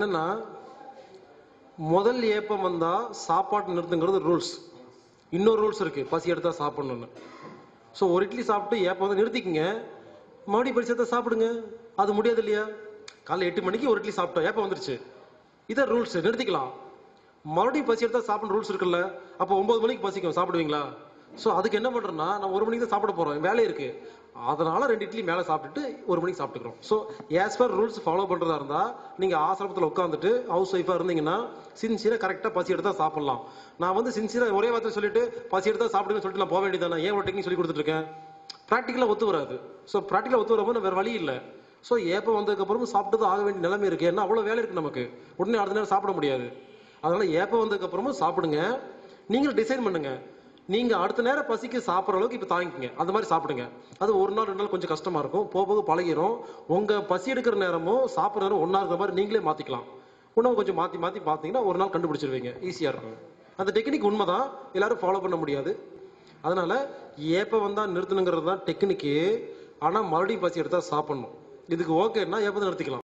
என்னன்னா முதல் ஏப்பம் வந்தா சாப்பாட்டு நிறுத்துங்கிறது ரூல்ஸ். இன்னொரு ரூல்ஸ் இருக்கு, பசி எடுத்தா சாப்பிடணும்னு. ஸோ ஒரு இட்லி சாப்பிட்டு ஏப்பம் வந்து நிறுத்திக்கிங்க, மறுபடியும் பசி எடுத்தா சாப்பிடுங்க. அது முடியாது இல்லையா? காலைல 8 மணிக்கு ஒரு இட்லி சாப்பிட்டோம், ஏப்பம் வந்துருச்சு, இதை ரூல்ஸ், நிறுத்திக்கலாம். மறுபடியும் பசி எடுத்தா சாப்பிட ரூல்ஸ் இருக்குல்ல, அப்போ 9 மணிக்கு பசிக்கும், சாப்பிடுவீங்களா? ஸோ அதுக்கு என்ன பண்றோம்னா, நம்ம 1 மணிக்கு தான் சாப்பிட போறோம், வேலை இருக்கு, அதனால 2 இட்லி மேலே சாப்பிட்டுட்டு 1 மணிக்கு சாப்பிட்டுக்கிறோம். So as per rules follow பண்றதா இருந்தா, நீங்க ஆசிரமத்தில் உட்காந்துட்டு ஹவுஸ் ஒய்ஃபா இருந்தீங்கன்னா சின்சியரா கரெக்டா பசி எடுத்தா சாப்பிடலாம். நான் வந்து சின்சியரா ஒரே வார்த்தை சொல்லிட்டு பசி எடுத்தா சாப்பிடுங்க சொல்லிட்டு நான் போக வேண்டியதானே? ஏன் ஒரு டெக்னிக் சொல்லி கொடுத்துட்டு இருக்கேன்? ப்ராக்டிக்கலா ஒத்து வராது. ஸோ ப்ராக்டிக்கலா ஒத்து வரும்போது வேற வழி இல்லை. ஸோ ஏப்பம் வந்ததுக்கு அப்புறம் சாப்பிட்டு ஆக வேண்டிய நிலைமை இருக்கு. ஏன்னா அவ்வளவு வேலை இருக்கு நமக்கு, உடனே அடுத்த நேரம் சாப்பிட முடியாது. அதனால ஏப்பம் வந்ததுக்கு அப்புறமும் சாப்பிடுங்க. நீங்களும் டிசைன் பண்ணுங்க, நீங்க அடுத்த நேரம் பசிக்கு சாப்பிட்ற அளவுக்கு இப்ப தாங்கிக்கங்க, அந்த மாதிரி சாப்பிடுங்க. அது 1 நாள் 2 நாள் கொஞ்சம் கஷ்டமா இருக்கும், போக போக பழகிரும். உங்க பசி எடுக்கிற நேரமும் சாப்பிட்ற நேரம் ஒன்னா இருக்கிற மாதிரி நீங்களே மாத்திக்கலாம். உணவு கொஞ்சம் மாத்தி மாத்தி பார்த்தீங்கன்னா ஒரு நாள் கண்டுபிடிச்சிருவீங்க, ஈஸியா இருக்கும். அந்த டெக்னிக் உண்மைதான், எல்லாரும் ஃபாலோ பண்ண முடியாது. அதனால ஏப்பம் வந்தா நிறுத்தணுங்கிறது தான் டெக்னிக்கு. ஆனா மறுபடியும் பசி எடுத்தா சாப்பிடணும். இதுக்கு ஓகேன்னா ஏப்பத்தை நிறுத்திக்கலாம்.